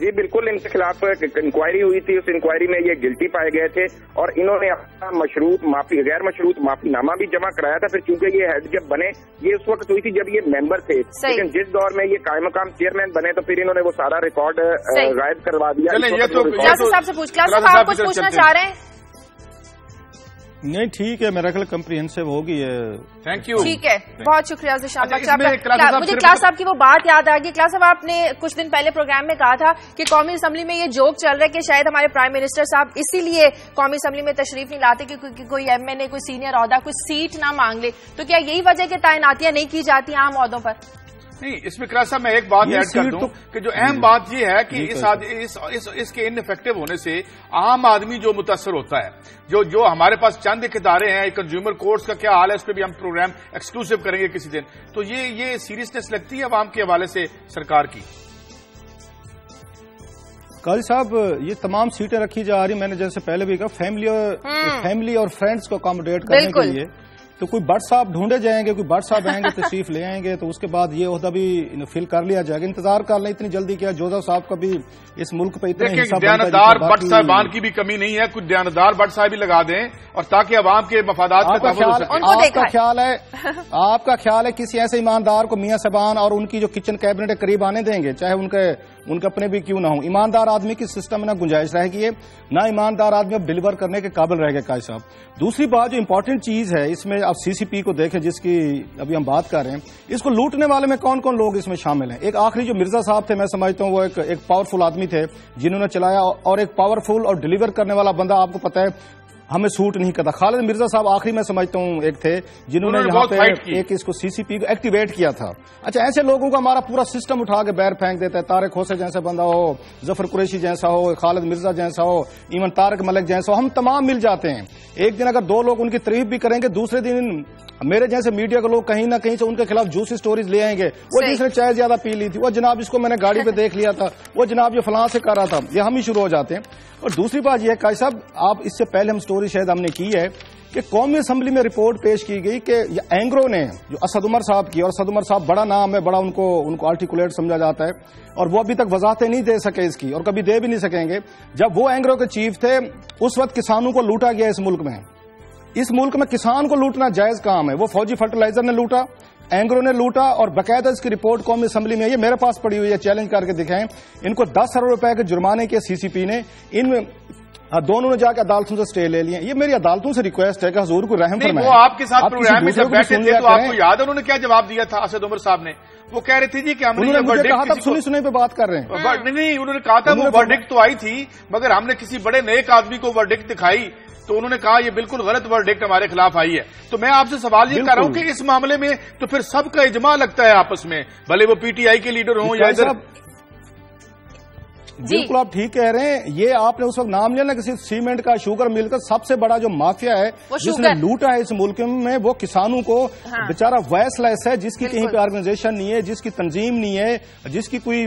جی بالکل، ان کے خلاف انکوائری ہوئی تھی، اس انکوائری میں یہ گلٹی پائے گئے تھے اور انہوں نے اپنا غیر مشروط معافی نامہ بھی جمع کرایا تھا. پھر چونکہ یہ ہیڈ جب بنے، یہ اس وقت ہوئی تھی جب یہ ممبر تھے، لیکن جس دور میں یہ قائم مقام چیئرمین بنے تو پھر انہوں نے وہ سارا ریکارڈ غائب کروا دیا. صاحب سے پوچھ، آپ کچھ پوچھنا چاہ رہے ہیں؟ نہیں ٹھیک ہے، میرا خیال کمپریہنسو ہوگی. Thank you. ٹھیک ہے، بہت شکریہ ذیشان بخش صاحب. مجھے کلاس صاحب کی وہ بات یاد آ گئی. کلاس صاحب، آپ نے کچھ دن پہلے پروگرام میں کہا تھا کہ قومی اسمبلی میں یہ جوک چل رہا ہے کہ شاید ہمارے پرائم منسٹر صاحب اسی لیے قومی اسمبلی میں تشریف نہیں لاتے کہ کوئی ایم این اے، کوئی سینئر عہدہ، کوئی سیٹ نہ مانگ لے. تو کیا یہی وجہ کہ تعیناتیاں نہیں کی جاتی عام عہدوں پر؟ نہیں، اس میں کلاس صاحب میں ایک بات ایڈ کر دوں کہ جو اہم بات یہ ہے کہ اس کے ان افیکٹو ہونے سے عام آدمی جو متاثر ہوتا ہے، جو ہمارے پاس چند ایک ادارے ہیں، کنزیومر کورٹس کا کیا حال ہے، اس پہ بھی ہم پروگرام ایکسکلوسیو کریں گے کسی دن. تو یہ سیریسنس لگتی ہے عوام کے حوالے سے سرکار کی. قاضی صاحب، یہ تمام سیٹیں رکھی جا رہی، میں نے جیسے پہلے بھی کہا، فیملی اور فرینڈس کو اکاموڈیٹ کرنے کے لیے. تو کوئی بٹ صاحب ڈھونڈے جائیں گے، کوئی بٹ صاحب آئیں گے، تشریف لے آئیں گے، تو اس کے بعد یہ عہدہ بھی فل کر لیا جائے گا. انتظار کر لیں، اتنی جلدی کیا. جوزف صاحب کا بھی اس ملک پہ اتنا حصہ دیانتدار بٹ صاحبان کی بھی کمی نہیں ہے، کچھ دیانتدار بٹ صاحب بھی لگا دیں اور تاکہ عوام کے مفادات کا تحفظ ہو سکے. آپ کا خیال ہے کسی ایسے ایماندار کو میاں صاحبان اور ان کی جو کچن کیبنٹ کے قریب آنے دیں گے، چاہے ان کے اپنے بھی کیوں نہ ہوں؟ ایماندار آدمی کی سسٹم میں نہ گنجائش رہے گی، نہ ایماندار آدمی اب ڈلیور کرنے کے قابل رہ گئے. قاضی صاحب، دوسری بات جو امپورٹنٹ چیز ہے اس میں، اب سی سی پی کو دیکھیں جس کی ابھی ہم بات کر رہے ہیں، اس کو لوٹنے والے میں کون کون لوگ اس میں شامل ہیں. ایک آخری جو مرزا صاحب تھے، میں سمجھتا ہوں وہ ایک پاورفل آدمی تھے جنہوں نے چلایا، اور ایک پاورفل اور ڈلیور کرنے والا بندہ آپ کو پتا ہے ہمیں سوٹ نہیں کرتا. خالد مرزا صاحب آخری میں سمجھتا ہوں ایک تھے جنہوں نے یہاں پہ ایک اس کو سی سی پی کو ایکٹیویٹ کیا تھا. اچھا، ایسے لوگوں کو ہمارا پورا سسٹم اٹھا کے بیر پھینک دیتا ہے. طارق حوصے جیسا بندہ ہو، ظفر قریشی جیسا ہو، خالد مرزا جیسا ہو، ایون طارق ملک جیسا ہو، ہم تمام مل جاتے ہیں. ایک دن اگر دو لوگ ان کی تعریف بھی کریں گے، دوسرے دن میرے جیسے میڈیا کے لوگ کہیں نہ کہیں سے ان کے خلاف جوسی سٹوریز لے آئیں گے. وہ جس نے چائے زیادہ پی لی تھی، وہ جناب اس کو میں نے گاڑی پہ دیکھ لیا تھا، وہ جناب یہ فلاں سے کر رہا تھا. یہ ہم ہی شروع ہو جاتے ہیں. اور دوسری بات یہ ہے قاضی صاحب، آپ اس سے پہلے ہم سٹوری شاید ہم نے کی ہے کہ قومی اسمبلی میں رپورٹ پیش کی گئی کہ اینگرو نے جو اسد عمر صاحب کی، اور اسد عمر صاحب بڑا نام ہے، بڑا ان کو آرٹیکولیٹ سمجھا جاتا ہے، اور وہ ابھی تک وضاحتیں نہیں دے سکے اس کی، اور کبھی دے بھی نہیں سکیں گے. جب وہ اینگرو کے چیف تھے اس وقت کسانوں کو لوٹا گیا اس ملک میں. اس ملک میں کسان کو لوٹنا جائز کام ہے. وہ فوجی فرٹیلائزر نے لوٹا، اینگرو نے لوٹا، اور باقاعدہ اس کی رپورٹ قومی اسمبلی میں، یہ میرے پاس پڑی ہوئی ہے، چیلنج کر کے دکھائیں. ان کو 10 ارب روپے کے جرمانے کے سی سی پی نے، ان میں دونوں نے جا کے عدالتوں سے اسٹے لے لیے. یہ میری عدالتوں سے ریکویسٹ ہے کہ حضور کو رحم فرمائیں. وہ آپ کے ساتھ پروگرام میں جب بیٹھے تھے تو آپ کو یاد ہے انہوں نے کیا جواب دیا تھا اسد عمر صاحب نے؟ وہ کہہ رہے تھے جی کہ ہم نے کہا تھا سنی پہ بات کر رہے ہیں. نہیں، انہوں نے کہا تھا وہ ورڈکٹ تو آئی تھی، مگر ہم نے کسی بڑے نیک آدمی کو ورڈکٹ دکھائی تو انہوں نے کہا یہ بالکل غلط ورڈکٹ ہمارے خلاف آئی ہے. تو میں آپ سے سوال یہ کر رہا ہوں کہ اس معاملے میں تو پھر سب کا اجماع لگتا ہے آپس میں، بھلے وہ پی ٹی آئی کے لیڈر ہوں یا ادھر. بالکل آپ ٹھیک کہہ رہے ہیں. یہ آپ نے اس وقت نام لیا نا کسی سیمنٹ کا، شوگر مل کا سب سے بڑا جو مافیا ہے جس نے لوٹا ہے اس ملک میں، وہ کسانوں کو بیچارہ وائس لیس ہے، جس کی کہیں پہ آرگنائزیشن نہیں ہے، جس کی تنظیم نہیں ہے، جس کی کوئی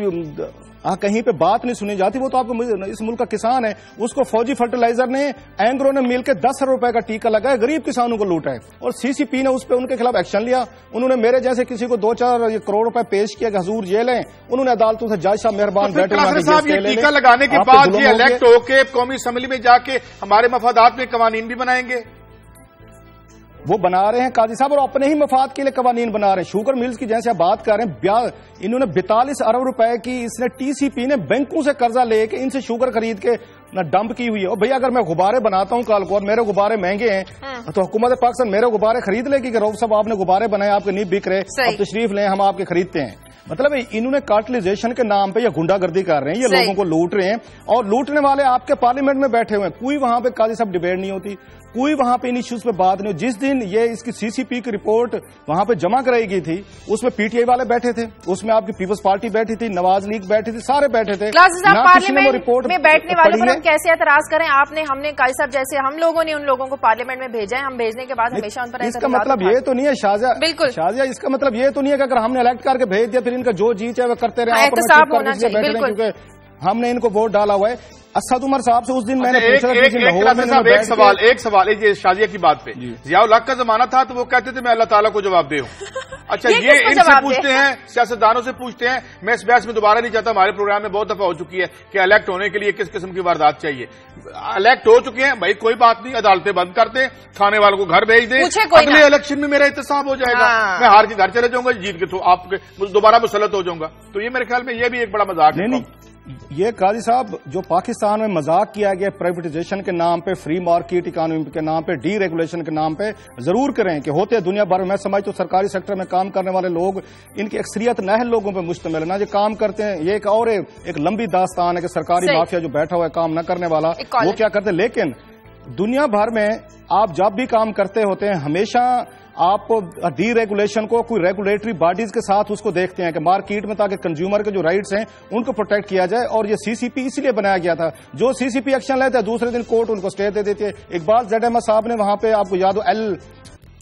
کہیں پہ بات نہیں سنی جاتی. وہ تو آپ کو اس ملک کا کسان ہے. اس کو فوجی فرٹیلائزر نے، اینگرو نے مل کے 10 ارب روپے کا ٹیکہ لگایا، غریب کسانوں کو لوٹا ہے. اور سی سی پی نے اس پہ ان کے خلاف ایکشن لیا. انہوں نے میرے جیسے کسی کو 2-4 کروڑ روپے پیش کیا کہ حضور یہ لیں. انہوں نے عدالتوں سے جج صاحب مہربان بیٹھے ٹیکہ لگانے کے بعد یہ الیکٹ ہو کے قومی اسمبلی میں جا کے ہمارے مفادات میں قوانین بھی بنائیں گے. وہ بنا رہے ہیں قاضی صاحب، اور اپنے ہی مفاد کے لیے قوانین بنا رہے ہیں. شوگر ملز کی جیسے آپ بات کر رہے ہیں، انہوں نے 42 ارب روپے کی اس نے ٹی سی پی نے بینکوں سے قرضہ لے کے ان سے شوگر خرید کے نہ ڈمپ کی ہوئی ہے. اور بھئی اگر میں غبارے بناتا ہوں کال کو اور میرے غبارے مہنگے ہیں تو حکومت پاکستان میرے غبارے خرید لے گی کہ روف صاحب آپ نے غبارے بنائے، آپ کے نہیں بک رہے، آپ تشریف لیں، ہم آپ کے خریدتے ہیں. مطلب انہوں نے کارٹلائزیشن کے نام پہ یہ گنڈا گردی کر رہے ہیں، یہ لوگوں کو لوٹ رہے ہیں. اور لوٹنے والے آپ کے پارلیمنٹ میں بیٹھے ہوئے ہیں. کوئی وہاں پہ قاضی صاحب ڈیبیٹ نہیں ہوتی، کوئی وہاں پہ ان ایشوز پہ بات نہیں. جس دن یہ اس کی سی سی پی کی رپورٹ وہاں پہ جمع کرائی گئی تھی، اس میں پی ٹی آئی والے بیٹھے تھے، اس میں آپ کی پیپلز پارٹی بیٹھی تھی، نواز لیگ بیٹھی تھی، سارے بیٹھے تھے. پارلیمنٹ میں بیٹھنے والوں پر ہم کیسے اعتراض کریں؟ آپ نے، ہم نے قاضی صاحب جیسے ہم لوگوں نے ان لوگوں کو پارلیمنٹ میں بھیجا ہے، ہم بھیجنے کے بعد ہمیشہ ان پر اس کا مطلب یہ تو نہیں ہے شازیہ، بالکل شازیہ، اس کا مطلب یہ تو نہیں ہے کہ اگر ہم نے الیکٹ کر کے بھیج دیا پھر ان کا جو جی چاہے وہ کرتے رہے. احتساب ہونا چاہیے. بالکل ہم نے ان کو ووٹ ڈالا ہوا ہے. اسد عمر صاحب سے اس دن میں نے ایک سوال یہ شازیہ کی بات پہ ضیاء الحق کا زمانہ تھا تو وہ کہتے تھے میں اللہ تعالیٰ کو جواب دے ہوں. اچھا یہ ان سے پوچھتے ہیں, سیاستدانوں سے پوچھتے ہیں. میں اس بحث میں دوبارہ نہیں چاہتا, ہمارے پروگرام میں بہت دفعہ ہو چکی ہے کہ الیکٹ ہونے کے لیے کس قسم کی واردات چاہیے. الیکٹ ہو چکے ہیں بھائی, کوئی بات نہیں, عدالتیں بند کر دیں, کھانے والوں کو گھر بھیج دیں, اگلے الیکشن میں میرا احتساب ہو جائے گا, میں ہار کے گھر چلے جاؤں گا, جیت کے تو آپ دوبارہ مسلط ہو جاؤں گا. تو یہ میرے خیال میں یہ بھی ایک بڑا مذاق ہے. یہ قاضی صاحب جو پاکستان میں مذاق کیا گیا پرائیویٹائزیشن کے نام پہ, فری مارکیٹ اکانومی کے نام پہ, ڈی ریگولیشن کے نام پہ, ضرور کریں کہ ہوتے دنیا بھر میں سمجھ تو سرکاری سیکٹر میں کام کرنے والے لوگ ان کی اکثریت نااہل لوگوں پہ مشتمل ہے نا, جو کام کرتے ہیں. یہ ایک لمبی داستان ہے کہ سرکاری مافیا جو بیٹھا ہوا ہے کام نہ کرنے والا وہ کیا کرتے ہیں. لیکن دنیا بھر میں آپ جب بھی کام کرتے ہوتے ہیں ہمیشہ آپ ڈی ریگولیشن کو کوئی ریگولیٹری باڈیز کے ساتھ اس کو دیکھتے ہیں کہ مارکیٹ میں تاکہ کنزیومر کے جو رائٹس ہیں ان کو پروٹیکٹ کیا جائے. اور یہ سی سی پی اس لیے بنایا گیا تھا, جو سی سی پی ایکشن لیتے ہیں دوسرے دن کورٹ ان کو اسٹے دے دیتی ہے. اقبال زیڈ احمد صاحب نے وہاں پہ آپ کو یاد ہو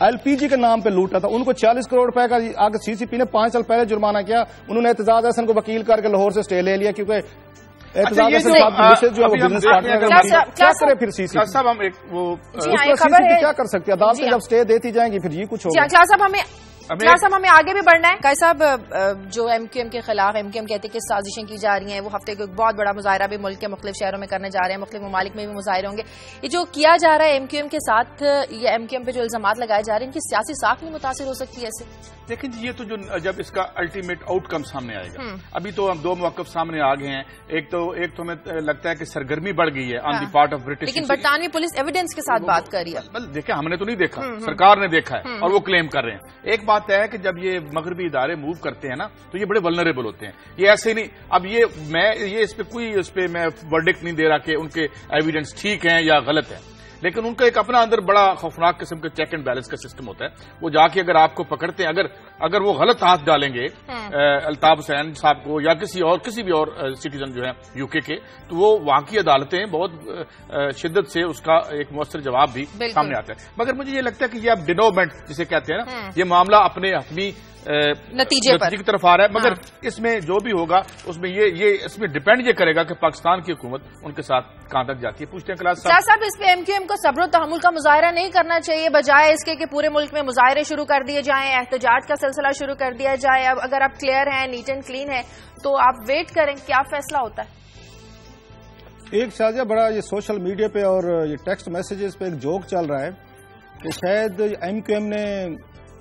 ایل پی جی کے نام پہ لوٹا تھا, ان کو 40 کروڑ روپے کا آگے سی سی پی نے 5 سال پہلے جرمانہ کیا. انہوں نے اعتزاز احسن کو وکیل کر کے لاہور سے اسٹے لے لیا کیونکہ اعتزاز احسن صاحب جو بزنس پارٹنر کیا کرے پھر سی سی صاحب ہم کیا کر سکتے ہیں, عدالتیں جب اسٹے دیتی جائیں گی پھر یہ کچھ ہوگا. صاحب ہمیں آگے بھی بڑھنا ہے. قائد صاحب جو ایم کیو ایم کے خلاف ایم کیو ایم کہتے ہیں کہ سازشیں کی جا رہی ہیں, وہ ہفتے کو ایک بہت بڑا مظاہرہ بھی ملک کے مختلف شہروں میں کرنے جا رہے ہیں, مختلف ممالک میں بھی مظاہرے ہوں گے. یہ جو کیا جا رہا ہے ایم کیو ایم کے ساتھ, یہ ایم کیو ایم پہ جو الزامات لگائے جا رہے ہیں, ان کی سیاسی ساکھ نہیں متاثر ہو سکتی ایسے؟ لیکن یہ تو جب اس کا الٹیمیٹ آؤٹ کم سامنے آئے گا, ابھی تو ہم 2 موقف سامنے آ گئے ہیں. ایک تو ہمیں لگتا ہے کہ سرگرمی بڑھ گئی ہے آن دی پارٹ آف برٹش, لیکن برطانوی پولیس ایویڈنس کے ساتھ بات کر رہی ہے. دیکھیں ہم نے تو نہیں دیکھا, سرکار نے دیکھا ہے اور وہ کلیم کر رہے ہیں. ایک بات ہے کہ جب یہ مغربی ادارے موو کرتے ہیں نا تو یہ بڑے ولنریبل ہوتے ہیں. یہ ایسے نہیں, اب یہ اس پہ میں ورڈکٹ نہیں دے رہا کہ ان کے ایویڈنس ٹھیک ہیں یا غلط ہیں, لیکن ان کا ایک اپنا اندر بڑا خوفناک قسم کا چیک اینڈ بیلنس کا سسٹم ہوتا ہے. وہ جا کے اگر آپ کو پکڑتے ہیں, اگر وہ غلط ہاتھ ڈالیں گے الطاف حسین صاحب کو یا کسی بھی اور سٹیزن جو ہے یو کے, تو وہ وہاں کی عدالتیں بہت شدت سے اس کا ایک مؤثر جواب بھی سامنے آتا ہے. مگر مجھے یہ لگتا ہے کہ یہ اب ڈینومنٹ جسے کہتے ہیں نا, یہ معاملہ اپنی نتیجے کی طرف آ رہا ہے. مگر اس میں جو بھی ہوگا اس میں ڈیپینڈ یہ کرے گا کہ پاکستان کی حکومت ان کے ساتھ کہاں تک جاتی ہے. پوچھتے ہیں کلاس صاحب اس پہ ایم کیو ایم کو صبر و تحمل کا مظاہرہ نہیں کرنا چاہیے, بجائے اس کے کہ پورے ملک میں مظاہرے شروع کر دیے جائیں, احتجاج کا سلسلہ شروع کر دیا جائے. اب اگر آپ کلیئر ہیں, نیٹ اینڈ کلین ہے, تو آپ ویٹ کریں کیا فیصلہ ہوتا ہے. ایک شازیہ بڑا یہ سوشل میڈیا پہ اور یہ ٹیکسٹ میسیجز پہ ایک جوک چل رہا ہے کہ شاید ایم کیو ایم نے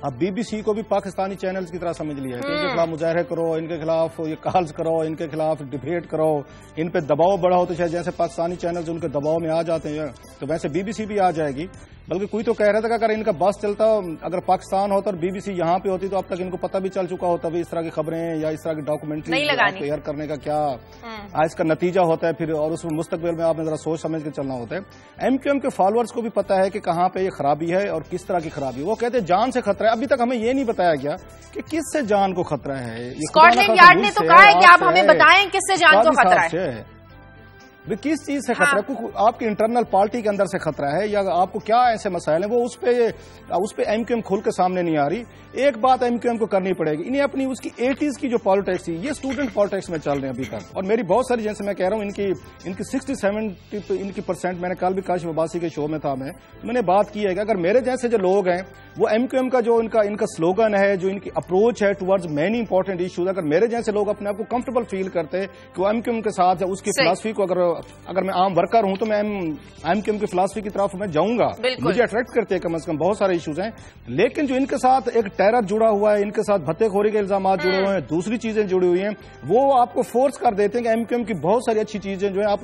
اب بی بی سی کو بھی پاکستانی چینلز کی طرح سمجھ لیا ہے کہ ان کے خلاف مظاہرے کرو, ان کے خلاف یہ کالز کرو, ان کے خلاف ڈبیٹ کرو, ان پہ دباؤ بڑھاؤ. تو شاید جیسے پاکستانی چینلز ان کے دباؤ میں آ جاتے ہیں تو ویسے بی بی سی بھی آ جائے گی. بلکہ کوئی تو کہہ رہا تھا کہ اگر ان کا بس چلتا, اگر پاکستان ہوتا اور بی بی سی یہاں پہ ہوتی تو اب تک ان کو پتہ بھی چل چکا ہوتا بھی اس طرح کی خبریں یا اس طرح کی ڈاکومنٹری ایئر کرنے کا کیا اس کا نتیجہ ہوتا ہے پھر, اور اس میں مستقبل میں آپ نے ذرا سوچ سمجھ کے چلنا ہوتا ہے. ایم کیو ایم کے فالوورز کو بھی پتہ ہے کہ کہاں پہ یہ خرابی ہے اور کس طرح کی خرابی. وہ کہتے ہیں جان سے خطرہ ہے. ابھی تک ہمیں یہ نہیں بتایا گیا کہ کس سے جان کو خطرہ ہے. اسکاٹ لینڈ یارڈ نے تو کہا ہے کہ آپ ہمیں بتائیں کس سے جان کو خطرہ ہے. کس چیز سے خطرہ ہے؟ آپ کی انٹرنل پارٹی کے اندر سے خطرہ ہے یا آپ کو کیا ایسے مسائل ہیں, وہ اس پہ ایم کیو ایم کھل کے سامنے نہیں آ رہی. ایک بات ایم کیو ایم کو کرنی پڑے گی, انہیں اپنی اس کی 80s کی جو پالیٹکس تھی, یہ اسٹوڈنٹ پالیٹکس میں چل رہے ہیں ابھی تک. اور میری بہت ساری جیسے میں کہہ رہا ہوں ان کی 60-70 ان کی % میں نے کل بھی کاشف عباسی کے شو میں تھا, میں نے بات کی ہے کہ اگر میرے جیسے جو لوگ ہیں وہ ایم کیو ایم کا جو ان کا سلوگن ہے, جو ان کی اپروچ ہے ٹورڈز مینی امپورٹنٹ ایشوز, اگر میرے جیسے لوگ اپنے آپ کو کمفرٹیبل فیل کرتے کہ وہ ایم کیو ایم کے ساتھ اس کی فلاسفی کو اگر میں عام ورکر ہوں تو میں ایم کیو ایم کی فلاسفی کی طرف میں جاؤں گا, مجھے اٹریکٹ کرتے ہیں کم از کم. بہت سارے ایشوز ہیں, لیکن جو ان کے ساتھ ایک ٹیرر جڑا ہوا ہے, ان کے ساتھ بھتے خوری کے الزامات جڑے ہوئے ہیں, دوسری چیزیں جڑی ہوئی ہیں, وہ آپ کو فورس کر دیتے ہیں کہ ایم کیو ایم کی بہت ساری اچھی چیزیں جو ہیں آپ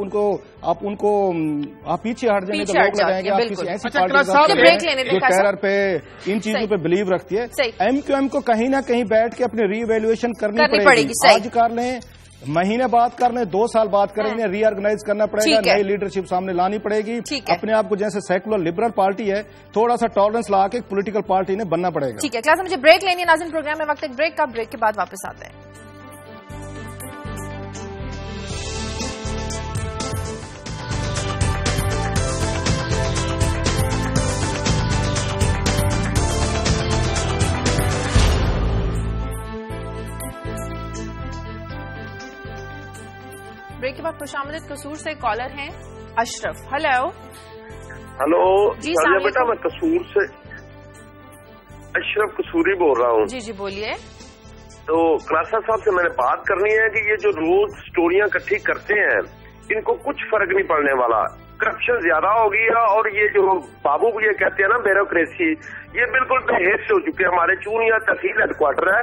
پیچھے ہٹ جائیں گے تو لوگ لگائیں گے آپ کسی ایسی پارٹی جو ٹیرر پہ ان چیزوں پہ بلیو رکھتی ہے. ایم کیو ایم کو کہیں نہ کہیں بیٹھ کے اپنی ری ایویلویشن کرنی پڑے گی. آج کر لیں, مہینے بعد کر لیں, 2 سال بعد کریں گے, ری آرگنائز کرنا پڑے گا, نئی لیڈرشپ سامنے لانی پڑے گی. اپنے آپ کو جیسے سیکولر لبرل پارٹی ہے تھوڑا سا ٹالرنس لا کے پولیٹیکل پارٹی نے بننا پڑے گا. ٹھیک ہے کلاس, مجھے بریک لینی ہے ناظرین. پروگرام میں وقت ایک بریک کا, بریک کے بعد واپس آتے ہیں. بریک کے بعد صاحب خوش آمدید. قصور سے کالر ہیں اشرف. ہلو. جی بیٹا میں قصور سے اشرف قصوری بول رہا ہوں. جی بولیے. تو کلاسا صاحب سے میں نے بات کرنی ہے کہ یہ جو روز سٹوریاں اکٹھی کرتے ہیں ان کو کچھ فرق نہیں پڑنے والا. کرپشن زیادہ ہو گئی ہے اور یہ جو بابو یہ کہتے ہیں نا بیوروکریسی, یہ بالکل بے حیث ہو چکے ہیں. ہمارے چونیا تحصیل ہیڈ کوارٹر ہے,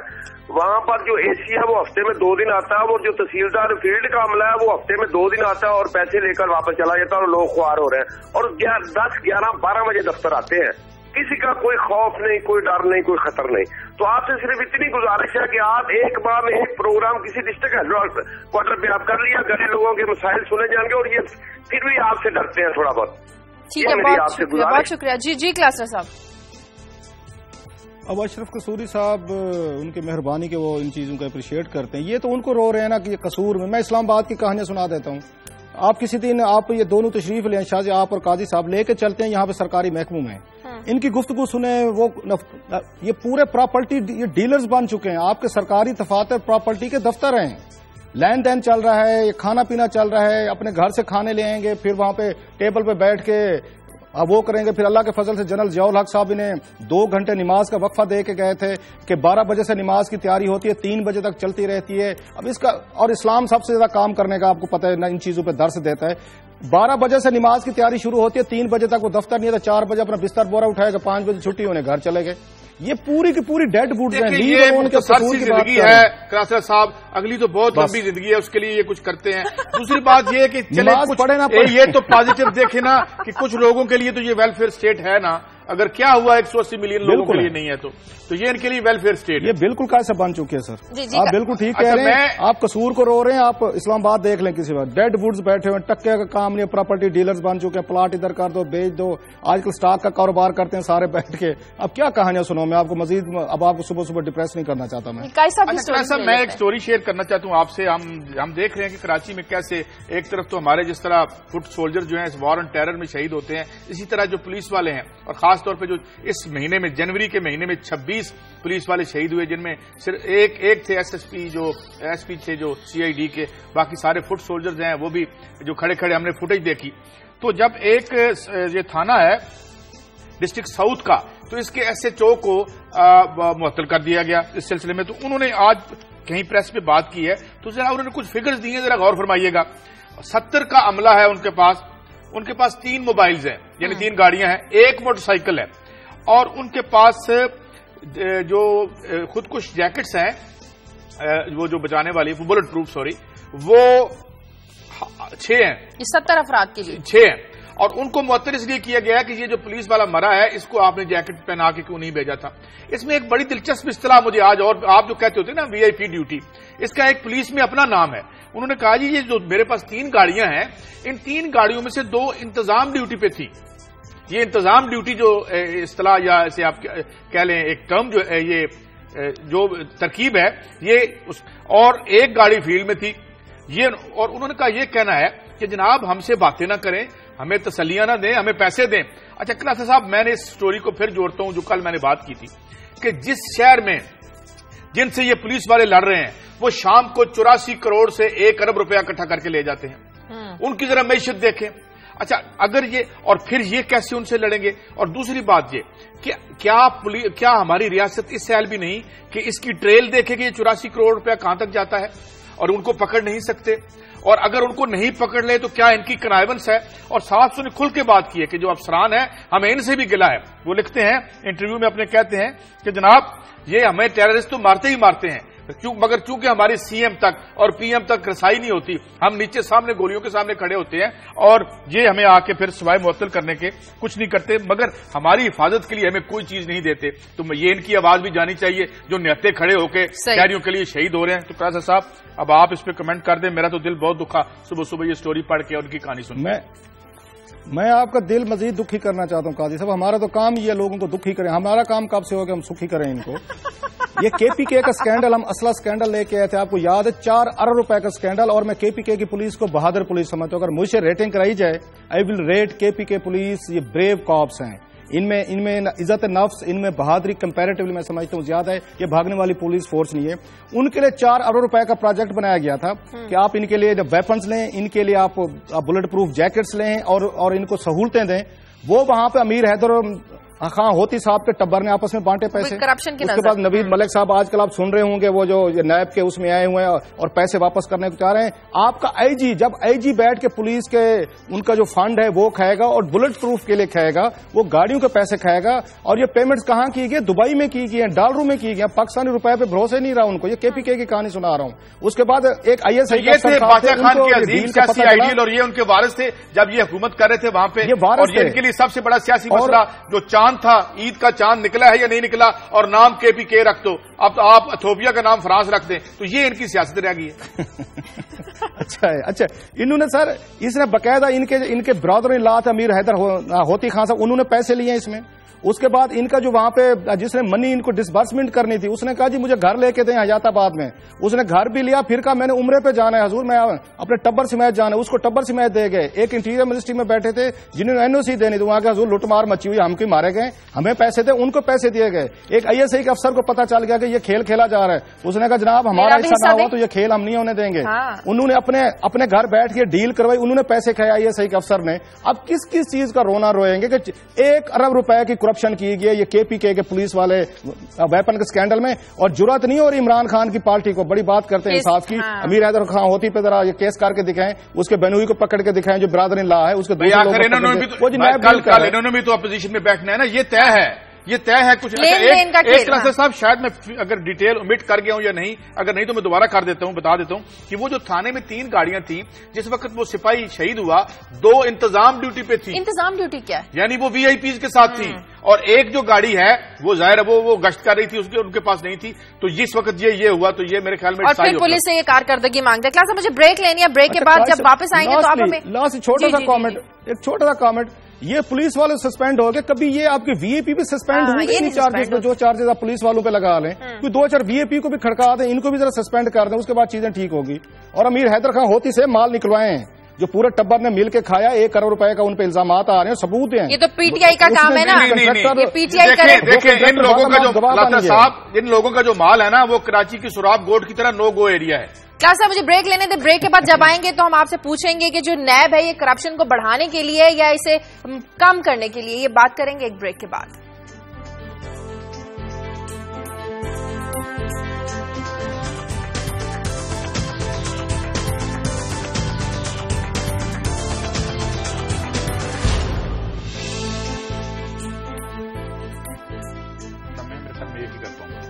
وہاں پر جو اے سی ہے وہ ہفتے میں 2 دن آتا ہے, اور جو تحصیلدار فیلڈ کا عملہ ہے وہ ہفتے میں 2 دن آتا ہے اور پیسے لے کر واپس چلا جاتا ہے اور لوگ خوار ہو رہے ہیں. اور 10, 11, 12 بجے دفتر آتے ہیں. کسی کا کوئی خوف نہیں, کوئی ڈر نہیں, کوئی خطر نہیں. تو آپ سے صرف اتنی گزارش ہے کہ آپ ایک ماہ میں ایک پروگرام کسی ڈسٹرکٹ ہیڈ کوارٹر پہ آپ کر لیا, گھر لوگوں کے مسائل سنے جائیں گے, اور یہ پھر بھی آپ سے ڈرتے ہیں تھوڑا بہت. ٹھیک ہے, بہت شکریہ. جی کلاسر صاحب. اب اشرف قصوری صاحب ان کی مہربانی کے وہ ان چیزوں کو اپریشیٹ کرتے ہیں. یہ تو ان کو رو رہے ہیں نا کہ یہ قصور میں اسلام آباد کی کہانیاں سنا دیتا ہوں. آپ کسی دن آپ یہ دونوں تشریف لیں, شاہ جی آپ اور قاضی صاحب لے کے چلتے ہیں یہاں پہ سرکاری محکموں میں, ان کی گفتگو سنیں. وہ یہ پورے پراپرٹی یہ ڈیلرز بن چکے ہیں. آپ کے سرکاری دفاتر پراپرٹی کے دفتر ہیں. لین دین چل رہا ہے, یہ کھانا پینا چل رہا ہے. اپنے گھر سے کھانے لے آئیں گے, پھر وہاں پہ ٹیبل پہ بیٹھ کے وہ کریں گے. پھر اللہ کے فضل سے جنرل ضیاء الحق صاحب انہیں 2 گھنٹے نماز کا وقفہ دے کے گئے تھے کہ 12 بجے سے نماز کی تیاری ہوتی ہے, 3 بجے تک چلتی رہتی ہے. اب اس کا اور اسلام سب سے زیادہ کام کرنے کا آپ کو پتہ ہے نا, ان چیزوں پہ درس دیتا ہے. 12 بجے سے نماز کی تیاری شروع ہوتی ہے, 3 بجے تک وہ دفتر نہیں ہے, 4 بجے اپنا بستر بورا اٹھائے گا, 5 بجے چھٹی ہونے گھر چلے گئے. یہ پوری کی پوری ڈیڈ ووڈز ہیں. زندگی ہے کلاسر صاحب, اگلی تو بہت لمبی زندگی ہے, اس کے لیے یہ کچھ کرتے ہیں. دوسری بات یہ کہ یہ تو پازیٹو دیکھیں نا کہ کچھ لوگوں کے لیے تو یہ ویلفیئر اسٹیٹ ہے نا. اگر کیا ہوا 180 ملین لوگوں کے لیے نہیں ہے تو یہ ان کے لیے ویلفیئر اسٹیٹ. یہ بالکل کیسے بن چکی ہے سر, آپ بالکل ٹھیک کہہ رہے ہیں. آپ قصور کو رو رہے ہیں. آپ اسلام آباد دیکھ لیں, کسی بات ڈیڈ ووڈز بیٹھے ہوئے, ٹکے کا کام نہیں, پراپرٹی ڈیلرز بن چکے ہیں. پلاٹ ادھر کر دو, بیچ دو. آج کل سٹاک کا کاروبار کرتے ہیں سارے بیٹھ کے. اب کیا کہانیاں سنو میں آپ کو مزید, اب آپ کو صبح ڈپریس نہیں کرنا چاہتا میں ایک سٹوری شیئر کرنا چاہتا ہوں آپ سے. ہم دیکھ رہے ہیں کہ کراچی میں کیسے ایک طرف تو ہمارے جس طرح فٹ سولجر جو ہیں اس وار آن ٹیرر میں شہید ہوتے ہیں, اسی طرح جو پولیس والے ہیں, اور خاص طور پہ جو اس مہینے میں جنوری کے مہینے میں 26 پولیس والے شہید ہوئے, جن میں صرف ایک تھے ایس پی تھے جو CID کے, باقی سارے فٹ سولجرز ہیں وہ بھی جو کھڑے ہم نے فوٹیج دیکھی. تو جب ایک یہ تھانہ ہے ڈسٹرکٹ ساؤتھ کا, تو اس کے SHO کو معطل کر دیا گیا اس سلسلے میں. تو انہوں نے آج کہیں پریس پہ بات کی ہے, تو ذرا انہوں نے کچھ فگرز دی ہیں, ذرا غور فرمائیے گا. 70 کا عملہ ہے ان کے پاس 3 موبائلز ہیں, یعنی 3 گاڑیاں ہیں, 1 موٹر سائیکل ہے, اور ان کے پاس جو خودکش جیکٹس ہیں وہ جو بچانے والی بلٹ پروف وہ 6 ہیں. 70 افراد کے لیے 6 ہیں, اور ان کو معطل اس لیے کیا گیا کہ یہ جو پولیس والا مرا ہے اس کو آپ نے جیکٹ پہنا کے کیوں نہیں بھیجا تھا. اس میں ایک بڑی دلچسپ اصطلاح مجھے آج, اور آپ جو کہتے ہوتے ہیں نا VIP ڈیوٹی, اس کا ایک پولیس میں اپنا نام ہے. انہوں نے کہا جی یہ جو میرے پاس 3 گاڑیاں ہیں, ان 3 گاڑیوں میں سے 2 انتظام ڈیوٹی پہ تھی. یہ انتظام ڈیوٹی جو اصطلاح یا اسے آپ کہہ لیں ایک ٹرم جو یہ جو ترکیب ہے یہ, اور 1 گاڑی فیلڈ میں تھی. یہ اور انہوں نے کہا یہ کہنا ہے کہ جناب ہم سے باتیں نہ کریں, ہمیں تسلیاں نہ دیں, ہمیں پیسے دیں. اچھا کلاسر صاحب, میں نے اس سٹوری کو پھر جوڑتا ہوں جو کل میں نے بات کی تھی کہ جس شہر میں جن سے یہ پولیس والے لڑ رہے ہیں وہ شام کو 84 کروڑ سے 1 ارب روپیہ اکٹھا کر کے لے جاتے ہیں. ان کی ذرا معیشت دیکھیں. اچھا اگر یہ, اور پھر یہ کیسے ان سے لڑیں گے. اور دوسری بات یہ کہ کیا ہماری ریاست اس سیل بھی نہیں کہ اس کی ٹریل دیکھے کہ یہ 84 کروڑ روپیہ کہاں تک جاتا ہے, اور ان کو پکڑ نہیں سکتے. اور اگر ان کو نہیں پکڑ لے تو کیا ان کی کنائونس ہے. اور ساتھ سن کھل کے بات کی ہے کہ جو افسران ہیں ہمیں ان سے بھی گلا ہے. وہ لکھتے ہیں انٹرویو میں اپنے, کہتے ہیں کہ جناب یہ ہمیں ٹیررسٹ تو مارتے ہی مارتے ہیں, مگر چونکہ ہماری CM تک اور PM تک رسائی نہیں ہوتی, ہم نیچے سامنے گولیوں کے سامنے کھڑے ہوتے ہیں, اور یہ ہمیں آ کے پھر سوائے معطل کرنے کے کچھ نہیں کرتے, مگر ہماری حفاظت کے لیے ہمیں کوئی چیز نہیں دیتے. تو یہ ان کی آواز بھی جانی چاہیے جو نہتے کھڑے ہو کے شہریوں کے لیے شہید ہو رہے ہیں. تو کلاسر صاحب اب آپ اس پہ کمنٹ کر دیں. میرا تو دل بہت دکھا صبح یہ سٹوری پڑھ کے اور ان کی کہانی سن. میں آپ کا دل مزید دکھی کرنا چاہتا ہوں قاضی صاحب. ہمارا تو کام یہ لوگوں کو دکھی کریں. ہمارا کام کب سے ہو کہ ہم سکھی کریں ان کو. یہ KPK کا سکینڈل, ہم اصلہ سکینڈل لے کے آئے تھے, آپ کو یاد ہے 4 ارب روپے کا سکینڈل. اور میں KPK کی پولیس کو بہادر پولیس سمجھتا ہوں. اگر مجھ سے ریٹنگ کرائی جائے, آئی ول ریٹ KPK پولیس, یہ بریو کاپس ہیں. ان میں عزت نفس، ان میں بہادری کمپیریٹیولی میں سمجھتا ہوں زیادہ ہے. یہ بھاگنے والی پولیس فورس نہیں ہے. ان کے لیے 4 ارب روپے کا پروجیکٹ بنایا گیا تھا کہ آپ ان کے لیے جب ویپنز لیں، ان کے لیے آپ بلٹ پروف جیکٹس لیں اور ان کو سہولتیں دیں. وہ وہاں پہ امیر حیدر خان ہوتی صاحب کے ٹبر نے آپس میں بانٹے پیسے. کرپشن کی اس کے بعد نوید ملک صاحب آج کل آپ سن رہے ہوں گے وہ جو نیب کے اس میں آئے ہوئے ہیں اور پیسے واپس کرنے کو چاہ رہے ہیں. آپ کا آئی جی جب آئی جی بیٹھ کے پولیس کے ان کا جو فنڈ ہے وہ کھائے گا اور بلٹ پروف کے لیے کھائے گا، وہ گاڑیوں کے پیسے کھائے گا. اور یہ پیمنٹس کہاں کی گئی؟ دبئی میں کی گئی ہیں، ڈالروں میں کی گئی ہیں. پاکستانی روپے پہ بھروسے نہیں رہا ان کو. یہ کے پی کے کی کہانی سنا رہا ہوں. اس کے بعد ایک آئی ایس آئی بادشاہ خان کے عظیم سیاسی آئیڈیل اور یہ ان کے وارث تھے جب یہ حکومت کر رہے تھے وہاں پہ. اور یہ ان کے لیے سب سے بڑا سیاسی مسئلہ جو چاند تھا، عید کا چاند نکلا ہے یا نہیں نکلا، اور نام کے پی کے رکھ دو. اب تو آپ ایتھوپیا کا نام فرانس رکھ دیں. تو یہ ان کی سیاست رہ گئی ہے. اچھا انہوں نے سر اس نے باقاعدہ ان کے برادر ان لا تھے امیر حیدر ہوتی خان صاحب، انہوں نے پیسے لیے اس میں. اس کے بعد ان کا جو وہاں پہ جس نے منی ان کو ڈسبرسمنٹ کرنی تھی، اس نے کہا جی مجھے گھر لے کے دیں حیات آباد میں. اس نے گھر بھی لیا، پھر کہا میں نے عمرے پہ جانا ہے حضور، میں اپنے ٹبر سمیت جانا ہے. اس کو ٹبر سمیت دے گئے. ایک انٹیریئر منسٹری میں بیٹھے تھے جنہوں نے NOC دینی تھی، وہاں کے حضور لوٹ مار مچی ہوئی، ہم کی مارے گئے، ہمیں پیسے تھے، ان کو پیسے دیے گئے. ایک ISI کے افسر کو پتا چل گیا کہ یہ کھیل کھیلا جا رہا ہے. اس نے کہا جناب ہمارا حصہ نہ ہوا تو یہ کھیل ہم نہیں ہونے دیں گے. انہوں نے اپنے گھر بیٹھ کے ڈیل کروائی، انہوں نے پیسے کھائے ISI کے افسر نے. اب کس چیز کا رونا روئیں گے کہ 1 ارب روپے کی کرپشن کی گئی ہے یہ KPK کے پولیس والے ویپن کے سکینڈل میں. اور جرات نہیں، اور عمران خان کی پارٹی کو بڑی بات کرتے ہیں انصاف کی. امیر حیدر خان ہوتی پہ ذرا یہ کیس کر کے دکھائیں، اس کے بینوئی کو پکڑ کے دکھائیں جو برادر ان لا ہے، اس کے انہوں نے بھی تو اپوزیشن میں بیٹھنا ہے نا. یہ طے ہے، یہ طے ہے. کچھ ایک کلاس صاحب شاید میں اگر ڈیٹیل omit کر گیا ہوں یا نہیں، اگر نہیں تو میں دوبارہ کر دیتا ہوں، بتا دیتا ہوں کہ وہ جو تھانے میں 3 گاڑیاں تھیں جس وقت وہ سپاہی شہید ہوا، 2 انتظام ڈیوٹی پہ تھی. انتظام ڈیوٹی کیا ہے؟ یعنی وہ VIPs کے ساتھ تھی، اور ایک جو گاڑی ہے وہ ظاہر ہے وہ گشت کر رہی تھی، ان کے پاس نہیں تھی. تو جس وقت یہ ہوا تو یہ میرے خیال میں اور پھر پولیس سے یہ کارکردگی مانگتا ہے. کلاس مجھے بریک لینی ہے، بریک کے بعد جب واپس آئیں گے تو آپ ہمیں ایک چھوٹا سا کامنٹ. یہ پولیس والے سسپینڈ ہو گئے، کبھی یہ آپ کے VIP بھی سسپینڈ ہوں گے چارجز، جو چارجز آپ پولیس والوں پہ لگا لیں، کوئی 2-4 VIP کو بھی کھڑکا دیں، ان کو بھی ذرا سسپینڈ کر دیں، اس کے بعد چیزیں ٹھیک ہوگی. اور امیر حیدر خان ہوتی سے مال نکلوائے ہیں جو پورے ٹبر نے مل کے کھایا. 1 ارب روپے کا ان پہ الزامات آ رہے ہیں، ثبوت ہیں. یہ تو PTI کا کام ہے نا. دیکھیں ان لوگوں کا جو مال ہے نا وہ کراچی کی سراب گوٹ کی طرح نو گو ایریا ہے. کیا صاحب مجھے بریک لینے دیں. بریک کے بعد جب آئیں گے تو ہم آپ سے پوچھیں گے کہ جو نیب ہے یہ کرپشن کو بڑھانے کے لیے یا اسے کم کرنے کے لیے، یہ بات کریں گے ایک بریک کے بعد.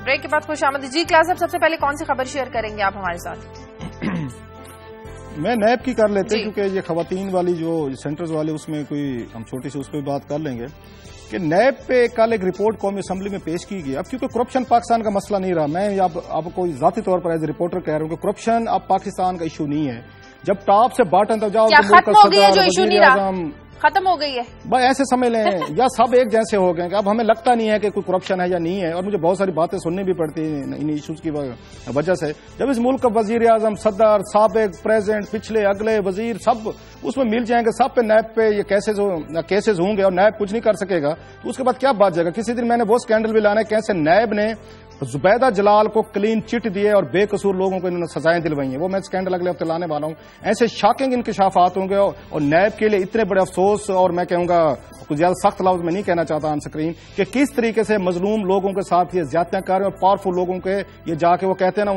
بریک کے بعد خوش آمدید. جی کلاس سب سے پہلے کون سی خبر شیئر کریں گے آپ ہمارے ساتھ؟ میں نیب کی کر لیتے کیونکہ یہ خواتین والی جو سینٹرز والے اس میں کوئی ہم چھوٹی سی اس پہ بات کر لیں گے کہ نیب پہ کل ایک رپورٹ قومی اسمبلی میں پیش کی گئی. اب کیونکہ کرپشن پاکستان کا مسئلہ نہیں رہا، میں آپ کو ذاتی طور پر ایز اے رپورٹر کہہ رہا ہوں کہ کرپشن اب پاکستان کا ایشو نہیں ہے. جب ٹاپ سے باٹن تک جاؤ ختم ہو گئی ہے، جو ایشو نہیں رہا ختم ہو گئی ہے. بھائی ایسے سمجھ لیں یا سب ایک جیسے ہو گئے کہ اب ہمیں لگتا نہیں ہے کہ کوئی کرپشن ہے یا نہیں ہے. اور مجھے بہت ساری باتیں سننی بھی پڑتی ہیں ان ایشوز کی وجہ سے. جب اس ملک کا وزیر اعظم، صدر، سابق پریزیڈنٹ، پچھلے اگلے وزیر سب اس میں مل جائیں گے، سب پہ نیب پہ یہ کیسز ہوں گے اور نیب کچھ نہیں کر سکے گا، تو اس کے بعد کیا بات جائے گا. کسی دن میں نے وہ اسکینڈل بھی لانا ہے کیسے نیب نے زبیدہ جلال کو کلین چٹ دیے اور بے قصور لوگوں کو انہوں نے سزائیں دلوائی ہیں. وہ میں اسکینڈل اگلے ہفتے لانے والا ہوں. ایسے شاکنگ انکشافات ہوں گے اور نیب کے لیے اتنے بڑے افسوس، اور میں کہوں گا کچھ زیادہ سخت لفظ میں نہیں کہنا چاہتا آن سکرین کہ کس طریقے سے مظلوم لوگوں کے ساتھ یہ زیادتیاں کر رہے ہیں اور پاورفل لوگوں کے یہ جا کے وہ کہتے ہیں نا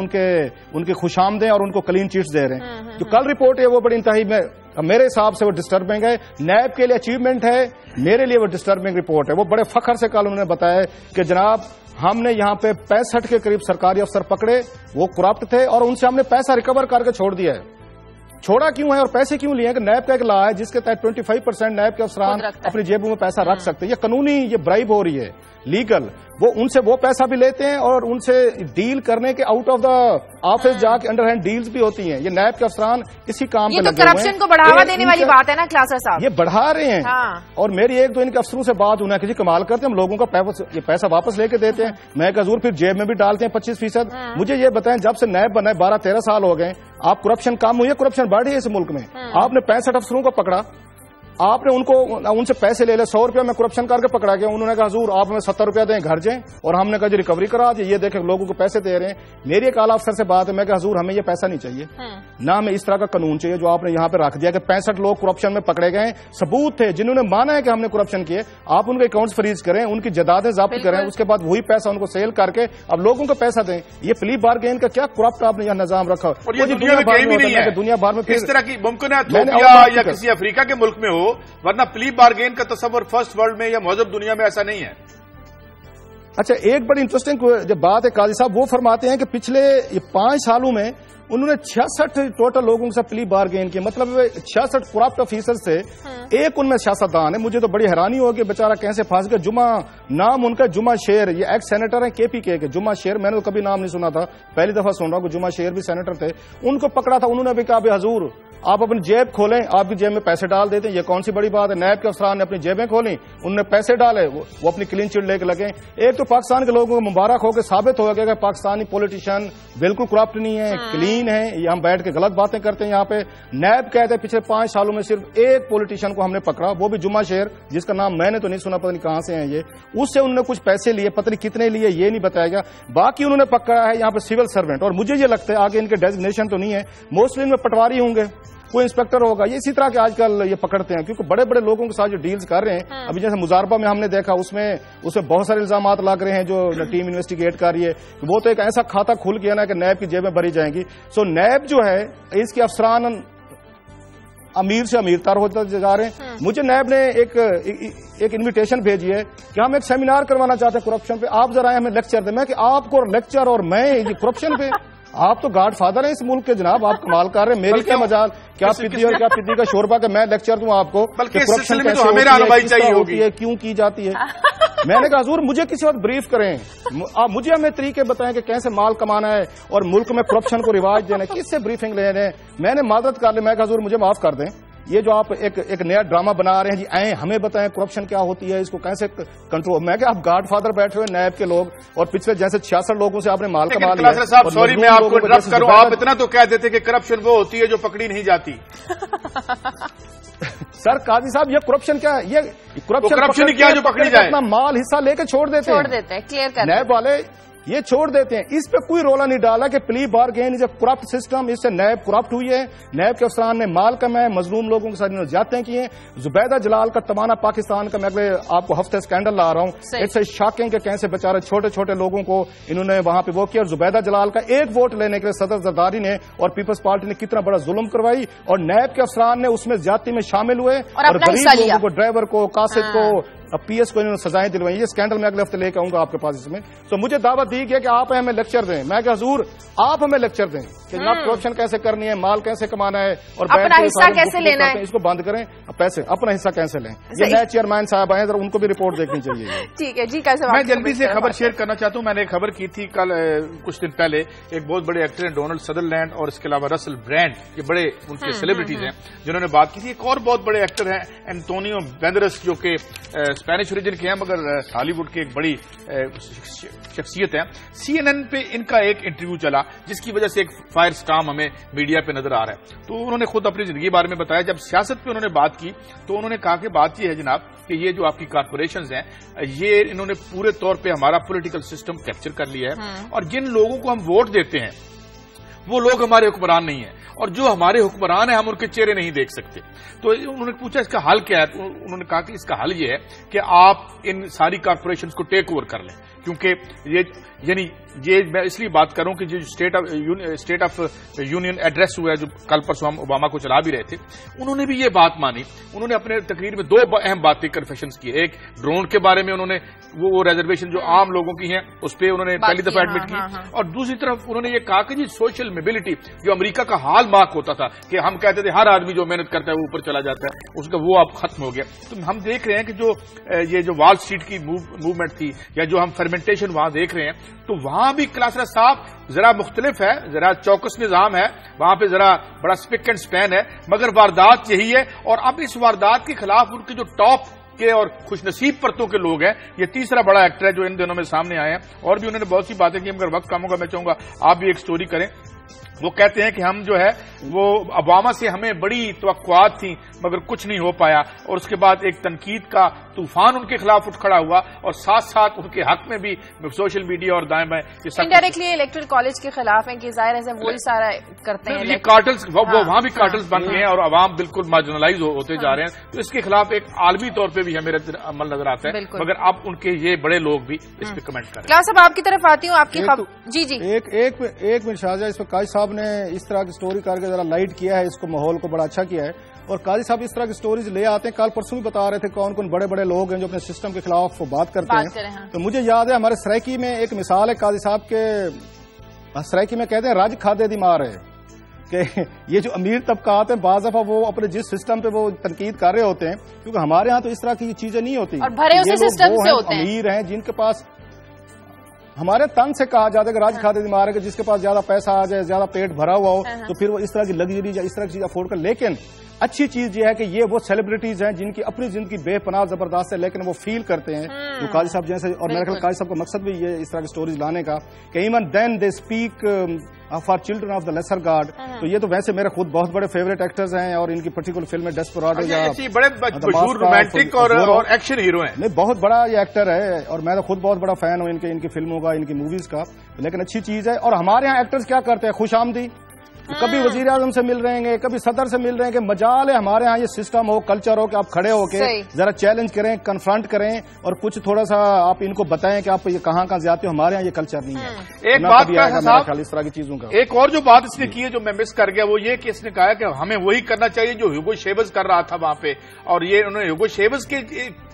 ان کی خوشامدیں اور ان کو کلین چٹس دے رہے ہیں. جو کل رپورٹ ہے وہ بڑی انتہائی میں میرے حساب سے وہ ڈسٹربنگ ہے. نیب کے لیے اچیومنٹ ہے، میرے لیے وہ ڈسٹربنگ رپورٹ ہے. وہ بڑے فخر سے کل انہوں نے بتایا کہ جناب ہم نے یہاں پہ 65 کے قریب سرکاری افسر پکڑے، وہ کرپٹ تھے اور ان سے ہم نے پیسہ ریکور کر کے چھوڑ دیا ہے. چھوڑا کیوں ہے اور پیسے کیوں لیے کہ نیب کا ایک لا ہے جس کے تحت 25% نیب کے افسران اپنی جیبوں میں پیسہ رکھ سکتے ہیں. یہ قانونی، یہ برائب ہو رہی ہے، لیگل. وہ ان سے وہ پیسہ بھی لیتے ہیں اور ان سے ڈیل کرنے کے آؤٹ آف دا آفس جا کے انڈر ہینڈ ڈیلز بھی ہوتی ہیں. یہ نیب کے افسران اسی کام پہ لگے ہوئے ہیں. یہ تو کرپشن کو بڑھاوا دینے والی بات ہے نا کلاسر صاحب. یہ بڑھا رہے ہیں. اور میری ایک دو ان کے افسروں سے بات ہونا کہ جی کمال کرتے ہیں، ہم لوگوں کا یہ پیسہ واپس لے کے دیتے ہیں. میں کہ حضور پھر جیب میں بھی ڈالتے ہیں 25%. مجھے یہ بتائیں جب سے نیب بنا ہے 12-13 سال ہو گئے، آپ کرپشن کم ہوئی ہے کرپشن بڑھ رہی ہے اس ملک میں. آپ نے 65 افسروں کو پکڑا، آپ نے ان سے پیسے لے لے, 100 روپیہ میں کرپشن کر کے پکڑا گیا. انہوں نے کہا حضور آپ ہمیں 70 روپیہ دیں گھر جائیں, اور ہم نے کہا جی ریکوری کرا دیے, یہ دیکھیں لوگوں کو پیسے دے رہے ہیں. میری ایک اعلیٰ افسر سے بات ہے, میں کہ حضور ہمیں یہ پیسہ نہیں چاہیے, نہ ہمیں اس طرح کا قانون چاہیے جو آپ نے یہاں پہ رکھ دیا کہ 65 لوگ کرپشن میں پکڑے گئے. ثبوت تھے جنہوں نے مانا ہے کہ ہم نے کرپشن کیے, آپ ان کے اکاؤنٹس فریز کریں, ان کی جائیدادیں ضبط کریں, اس کے بعد وہی پیسہ ان کو سیل کر کے اب لوگوں کو پیسہ دیں. یہ پلی بارگین کا کیا کرپٹ آپ نے یہاں نظام رکھا, اور یہ دنیا میں کہیں بھی نہیں ہے. دنیا بھر میں اس طرح کی ممکن ہے یا کسی افریقہ کے ملک میں ہو, ورنہ پلی بارگین کا تصور فرسٹ ورلڈ میں یا مہذب دنیا میں ایسا نہیں ہے. اچھا, ایک بڑی انٹرسٹنگ جب بات ہے قاضی صاحب, وہ فرماتے ہیں کہ پچھلے 5 سالوں میں انہوں نے 66 ٹوٹل لوگوں کے ساتھ پلی بارگین کی, مطلب 66 کرپٹ آفیسر سے ایک ان میں سیاستدان ہے. مجھے تو بڑی حیرانی ہوگی بیچارہ کیسے پھنس گیا. جمعہ نام ان کا جمعہ شیر, یہ ایکس سینیٹر ہیں KPK کے. جمعہ شیر میں نے تو کبھی نام نہیں سنا تھا, پہلی دفعہ سن رہا ہوں کہ جمعہ شیر بھی سینیٹر تھے. ان کو پکڑا تھا, انہوں نے بھی کہا بھائی حضور آپ اپنی جیب کھولیں, آپ کی جیب میں پیسے ڈال دیتے ہیں, یہ کون سی بڑی بات ہے. نیب کے افسران نے اپنی جیبیں کھولیں, انہوں نے پیسے ڈالے, وہ اپنی کلین چٹ لے کے لگے. ایک تو پاکستان کے لوگوں کو مبارک ہو کے ثابت ہو گیا کہ پاکستانی پولیٹیشین بالکل کرپٹ نہیں ہے, کلین ہے. یہ ہم بیٹھ کے غلط باتیں کرتے ہیں یہاں پہ. نیب کہتے ہیں پچھلے 5 سالوں میں صرف ایک پولیٹیشین کو ہم نے پکڑا, وہ بھی جمعہ شیر, جس کا نام میں نے تو نہیں سنا, پتہ نہیں کہاں سے ہیں یہ. اس سے انہوں نے کچھ پیسے لیے, پتہ نہیں کتنے لیے یہ نہیں بتایا گیا. باقی انہوں نے پکڑا ہے یہاں پہ سول سروینٹ, اور مجھے یہ لگتا ہے آگے ان کے ڈیزگنیشن تو نہیں ہے, موسٹلی ان میں پٹواری ہوں گے, کوئی انسپیکٹر ہوگا. یہ اسی طرح کے آج کل یہ پکڑتے ہیں کیونکہ بڑے بڑے لوگوں کے ساتھ جو ڈیلز کر رہے ہیں. ابھی جیسے مزاربہ میں ہم نے دیکھا, اس میں بہت سارے الزامات لگ رہے ہیں جو ٹیم انویسٹیگیٹ کر رہی ہے. وہ تو ایک ایسا کھاتا کھل گیا نا کہ نیب کی جیبیں بھری جائیں گی. سو نیب جو ہے اس کے افسران امیر سے امیر تر ہوتے جا رہے ہیں. مجھے نیب نے ایک انویٹیشن بھیجی ہے کہ ہم ایک سیمینار کروانا چاہتے ہیں کرپشن پہ, آپ ذرا ہمیں لیکچر دیں. میں کہ آپ کو لیکچر اور میں یہ کرپشن پہ, آپ تو گاڈ فادر ہیں اس ملک کے جناب, آپ کمال کر رہے ہیں. میری کیا مجال, کیا پتی اور کیا پتی کا شوربہ کہ میں لیکچر دوں آپ کو کہ کرپشن کیسے ہوتی ہے, کیوں کی جاتی ہے. میں نے کہا حضور مجھے کسی وقت بریف کریں, مجھے ہمیں طریقے بتائیں کہ کیسے مال کمانا ہے اور ملک میں کرپشن کو رواج دینا ہے, کس سے بریفنگ لے رہے ہیں. میں نے معذرت کر لی, میں کہا حضور مجھے معاف کر دیں, یہ جو آپ ایک نیا ڈرامہ بنا رہے ہیں جی, آئیں ہمیں بتائیں کرپشن کیا ہوتی ہے, اس کو کیسے کنٹرول. میں کہ آپ گاڈ فادر بیٹھے ہوئے نیب کے لوگ, اور پچھلے جیسے 66 لوگوں سے آپ نے مال کما لیا. صاحب سوری میں آپ کو انٹرپٹ کروں, آپ اتنا تو کہہ دیتے کہ کرپشن وہ ہوتی ہے جو پکڑی نہیں جاتی. سر قاضی صاحب یہ کرپشن کیا ہے, یہ کرپشن کیا جو پکڑی جائے, اپنا مال حصہ لے کے چھوڑ دیتے ہیں. کلیئر کر نیب والے یہ چھوڑ دیتے ہیں. اس پہ کوئی رولا نہیں ڈالا کہ پلی بارگین از اے کرپٹ سسٹم, اس سے نیب کرپٹ ہوئی ہے. نیب کے افسران نے مال کمائے, مظلوم لوگوں کے ساتھ انہوں نے زیادتیاں کی ہیں. زبیدہ جلال کا تمانا پاکستان کا, میں اگلے آپ کو ہفتے اسکینڈل لا رہا ہوں, اٹس اے شاکنگ کہ کیسے بیچارے چھوٹے چھوٹے لوگوں کو انہوں نے وہاں پہ وہ کیا. اور زبیدہ جلال کا ایک ووٹ لینے کے لیے صدر زرداری نے اور پیپلز پارٹی نے کتنا بڑا ظلم کروائی, اور نیب کے افسران نے اس میں زیادتی میں شامل ہوئے اور غریب لوگوں کو, ڈرائیور کو, قاصد کو, PS کو انہوں نے سزائیں دلوائی. یہ اسکینڈل میں اگلے ہفتے لے کے آؤں گا آپ کے پاس. اس میں تو مجھے دعوت دی گئی کہ آپ ہمیں لیکچر دیں. میں کہ حضور آپ ہمیں لیکچر دیں کہ جناب کرپشن کیسے کرنی ہے, مال کیسے کمانا ہے, اور اپنا حصہ کیسے لینا ہے, اس کو بند کریں, پیسے اپنا حصہ کیسے لیں. یہ نئے چیئرمین صاحب آئے, ذرا ان کو بھی رپورٹ دیکھنی چاہیے. ٹھیک ہے جی, کیسے میں جلدی سے خبر شیئر کرنا چاہتا ہوں. میں نے ایک خبر کی تھی کل کچھ دن پہلے, ایک بہت بڑے ایکٹر ہیں ڈونلڈ سدرلینڈ, اور اس کے علاوہ رسل برانڈ, یہ بڑے ان کے سیلیبریٹیز ہیں جنہوں نے بات کی تھی. ایک اور بہت بڑے ایکٹر ہیں اینٹونیو بینڈرس, جو کہ اسپینش اوریجن کے ہیں مگر ہالی ووڈ کی ایک بڑی شخصیت ہے. CNN پہ ان کا ایک انٹرویو چلا جس کی وجہ سے ایک فائر سٹارم ہمیں میڈیا پہ نظر آ رہا ہے. تو انہوں نے خود اپنی زندگی کے بارے میں بتایا. جب سیاست پہ انہوں نے بات کی تو انہوں نے کہا کہ بات یہ ہے جناب کہ یہ جو آپ کی کارپوریشنز ہیں, یہ انہوں نے پورے طور پہ ہمارا پولیٹیکل سسٹم کیپچر کر لیا ہے, اور جن لوگوں کو ہم ووٹ دیتے ہیں وہ لوگ ہمارے حکمران نہیں ہیں, اور جو ہمارے حکمران ہیں ہم ان کے چہرے نہیں دیکھ سکتے. تو انہوں نے پوچھا اس کا حل کیا ہے, تو انہوں نے کہا کہ اس کا حل یہ ہے کہ آپ ان ساری کارپوریشنز کو ٹیک اوور کر لیں, کیونکہ یہ میں اس لیے بات کروں کہ جو اسٹیٹ آف یونین ایڈریس ہوا ہے جو کل پرسوں ہم اوباما کو چلا بھی رہے تھے, انہوں نے بھی یہ بات مانی. انہوں نے اپنے تقریر میں 2 اہم باتیں کنفیشنز کی. ایک ڈرون کے بارے میں انہوں نے وہ ریزرویشن جو عام لوگوں کی ہیں اس پہ انہوں نے پہلی دفعہ ایڈمٹ کی, اور دوسری طرف انہوں نے یہ کہا کہ جی سوشل موبلٹی جو امریکہ کا ہال مارک ہوتا تھا کہ ہم کہتے تھے ہر آدمی جو محنت کرتا ہے وہ اوپر چلا جاتا ہے, اس کا وہ اب ختم ہو گیا. تو ہم دیکھ رہے ہیں کہ یہ جو وال اسٹریٹ کی موومنٹ تھی یا جو ہم فرمنٹیشن وہاں دیکھ رہے ہیں, تو وہاں بھی کلاسرا صاحب ذرا مختلف ہے, ذرا چوکس نظام ہے وہاں پہ, ذرا بڑا سپک اینڈ سپین ہے, مگر واردات یہی ہے. اور اب اس واردات کے خلاف ان کے جو ٹاپ کے اور خوش نصیب پرتوں کے لوگ ہیں, یہ تیسرا بڑا ایکٹر ہے جو ان دنوں میں سامنے آئے ہیں. اور بھی انہوں نے بہت سی باتیں کی, مگر وقت کم ہوگا, میں چاہوں گا آپ بھی ایک سٹوری کریں. وہ کہتے ہیں کہ ہم جو ہے وہ اوباما سے ہمیں بڑی توقعات تھیں مگر کچھ نہیں ہو پایا، اور اس کے بعد ایک تنقید کا طوفان ان کے خلاف اٹھ کھڑا ہوا، اور ساتھ ساتھ ان کے حق میں بھی سوشل میڈیا اور دائیں بائیں انڈائریکٹلی الیکٹرل کالج کے خلاف ہیں کہ ظاہر ہے وہی سارا کرتے ہیں، یہ کارٹلز وہاں بھی کارٹلز بن گئے ہیں اور عوام بالکل مارجنلائز ہوتے جا رہے ہیں، تو اس کے خلاف ایک عالمی طور پہ بھی ہمیں عمل نظر آتا ہے، مگر اب ان کے یہ بڑے لوگ بھی اس پہ کمنٹ کریں۔ کیا صاحب آپ کی طرف آتی ہوں، آپ کی جی جی ایک منٹ شاہجہاں، اس پہ قاضی صاحب نے اس طرح کی سٹوری کر کے ذرا لائٹ کیا ہے، اس کو ماحول کو بڑا اچھا کیا ہے، اور قاضی صاحب اس طرح کی سٹوریز لے آتے ہیں۔ کل پرسوں بھی بتا رہے تھے کون کون بڑے بڑے لوگ ہیں جو اپنے سسٹم کے خلاف بات کرتے ہیں، تو مجھے یاد ہے ہمارے سرائکی میں ایک مثال ہے قاضی صاحب کے، سرائکی میں کہتے ہیں راج کھادے دی مار ہے کہ یہ جو امیر طبقات ہیں بعض دفعہ وہ اپنے جس سسٹم پہ وہ تنقید کر رہے ہوتے ہیں، کیونکہ ہمارے ہاں تو اس طرح کی چیزیں نہیں ہوتی، اور بھرے ہوئے سسٹم سے ہوتے ہیں، امیر ہیں جن کے پاس ہمارے تن سے کہا جاتا ہے کہ راج کھادے دی مار ہے کہ جس کے پاس زیادہ پیسہ آ جائے، زیادہ پیٹ بھرا ہوا ہو تو پھر وہ اس طرح کی لگژری یا اس طرح کی چیز افورڈ کر، لیکن اچھی چیز یہ ہے کہ یہ وہ سیلیبریٹیز ہیں جن کی اپنی زندگی بے پناہ زبردست ہے، لیکن وہ فیل کرتے ہیں جو قاضی صاحب جیسے، اور میرے خیال قاضی صاحب کا مقصد بھی یہ اس طرح کی سٹوریز لانے کا کہ even then they speak for children of the lesser god, تو یہ تو ویسے میرے خود بہت بڑے فیوریٹ ایکٹرز ہیں، اور ان کی پرٹیکولر فلم ہے ڈیسپراڈو، بڑے مشہور رومانٹک اور ایکشن ہیرو ہیں، نہیں بہت بڑا یہ ایکٹر ہے، اور میں تو خود بہت بڑا فین ہوں ان کی فلموں کا، ان کی موویز کا، لیکن اچھی چیز ہے۔ اور ہمارے ہاں ایکٹرز کیا کرتے ہیں، خوش آمدی، کبھی وزیر اعظم سے مل رہے ہیں، کبھی صدر سے مل رہے ہیں، کہ مجال ہے ہمارے ہاں یہ سسٹم ہو، کلچر ہو کہ آپ کھڑے ہو کے ذرا چیلنج کریں، کنفرنٹ کریں، اور کچھ تھوڑا سا آپ ان کو بتائیں کہ آپ یہ کہاں زیادتی ہو، ہمارے ہاں یہ کلچر نہیں ہے۔ ایک بات کا اس طرح کی چیزوں کا ایک اور جو بات اس نے کی ہے جو میں مس کر گیا، وہ یہ کہ اس نے کہا کہ ہمیں وہی کرنا چاہیے جو ہیوگو شیوز کر رہا تھا وہاں پہ، اور یہ انہوں نے ہیوگو شیوز کے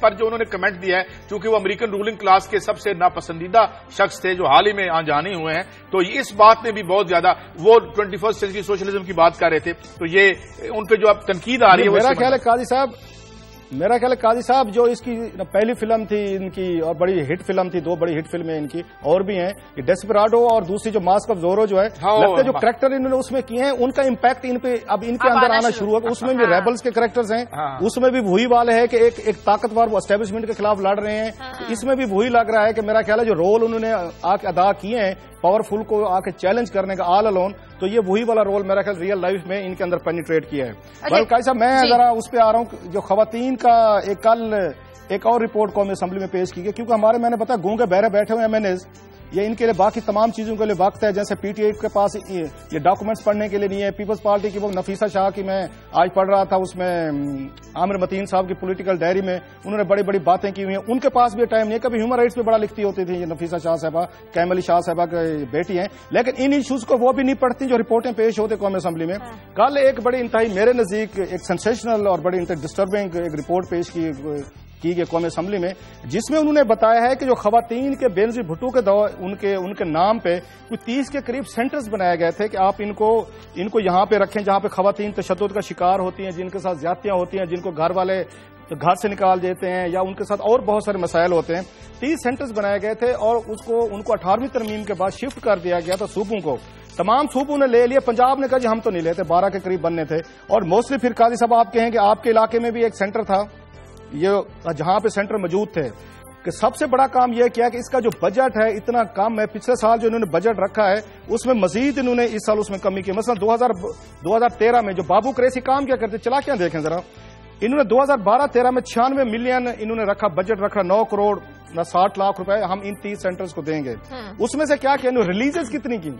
پر جو انہوں نے کمنٹ دیا ہے، چونکہ وہ امریکن رولنگ کلاس کے سب سے ناپسندیدہ شخص تھے جو حال ہی میں آنجانی ہوئے ہیں، تو اس بات نے بھی بہت زیادہ، وہ 21 سینچری سوشلزم کی بات کر رہے تھے، تو یہ ان پہ جو اب تنقید آ رہی ہے، میرا خیال ہے قاضی صاحب جو اس کی پہلی فلم تھی ان کی اور بڑی ہٹ فلم تھی، دو بڑی ہٹ فلمیں ان کی اور بھی ہیں، یہ ڈیسپراڈو اور دوسری جو ماسک آف زورو جو ہے، لگتا ہے جو کریکٹر انہوں نے اس میں کیے ہیں ان کا امپیکٹ ان پہ اب ان کے اندر آنا شروع ہوا، اس میں بھی ریبلز کے کریکٹرز ہیں، اس میں بھی وہی والے ہے کہ ایک طاقتور وہ اسٹیبلشمنٹ کے خلاف لڑ رہے ہیں، اس میں بھی وہی لگ رہا ہے کہ میرا خیال ہے جو رول انہوں نے آ کے ادا کیے ہیں پاورفل کو آ کے چیلنج کرنے کا آل الون، تو یہ وہی والا رول میرا خیال ریئل لائف میں ان کے اندر پینیٹریٹ کیا ہے۔ بلکہ صاحب میں ذرا اس پہ آ رہا ہوں جو خواتین کا کل ایک اور رپورٹ قومی اسمبلی میں پیش کی گئی، کیونکہ ہمارے میں نے بتا گونگے بہرے بیٹھے ہوئے MNAs، یہ ان کے لیے باقی تمام چیزوں کے لیے وقت ہے، جیسے PTI کے پاس یہ ڈاکومنٹس پڑھنے کے لیے نہیں ہے، پیپلز پارٹی کی وہ نفیسہ شاہ کی میں آج پڑھ رہا تھا، اس میں عامر متین صاحب کی پولیٹیکل ڈائری میں انہوں نے بڑی بڑی باتیں کی ہوئی ہیں، ان کے پاس بھی ٹائم نہیں ہے، کبھی ہیومن رائٹس پہ بڑا لکھتی ہوتی تھی یہ نفیسہ شاہ صاحبہ، کیملی شاہ صاحبہ کی بیٹی ہیں، لیکن ان ایشوز کو وہ بھی نہیں پڑھتی جو رپورٹیں پیش ہوتے قومی اسمبلی میں۔ کل ایک بڑی انتہائی میرے نزدیک ایک سینسیشنل اور بڑی ڈسٹربنگ ایک رپورٹ پیش کی گئی قومی اسمبلی میں، جس میں انہوں نے بتایا ہے کہ جو خواتین کے بے نظیر بھٹو کے دور ان کے نام پہ کچھ 30 کے قریب سینٹرز بنائے گئے تھے کہ آپ ان کو یہاں پہ رکھیں جہاں پہ خواتین تشدد کا شکار ہوتی ہیں، جن کے ساتھ زیادتیاں ہوتی ہیں، جن کو گھر والے گھر سے نکال دیتے ہیں یا ان کے ساتھ اور بہت سارے مسائل ہوتے ہیں۔ 30 سینٹرز بنائے گئے تھے اور ان کو 18ویں ترمیم کے بعد شفٹ کر دیا گیا تھا صوبوں کو، تمام صوبوں نے لے لیے، پنجاب نے کہا جی ہم تو نہیں لیتے، 12 کے قریب بننے تھے، اور موسٹلی پھر قاضی صاحب آپ کہیں کہ آپ کے علاقے میں بھی ایک سینٹر تھا یہ جہاں پہ سینٹر موجود تھے، کہ سب سے بڑا کام یہ کیا کہ اس کا جو بجٹ ہے اتنا کم ہے، پچھلے سال جو انہوں نے بجٹ رکھا ہے اس میں مزید انہوں نے اس سال اس میں کمی کی، مثلا 2013 میں جو بابو قریشی کام کیا کرتے چلا کیا دیکھیں ذرا، انہوں نے 2012-13 میں 96 ملین انہوں نے رکھا بجٹ رکھا، 9 کروڑ 60 لاکھ روپے ہم ان 30 سینٹرز کو دیں گے، اس میں سے کیا کیا انہوں نے ریلیزز کتنی کی،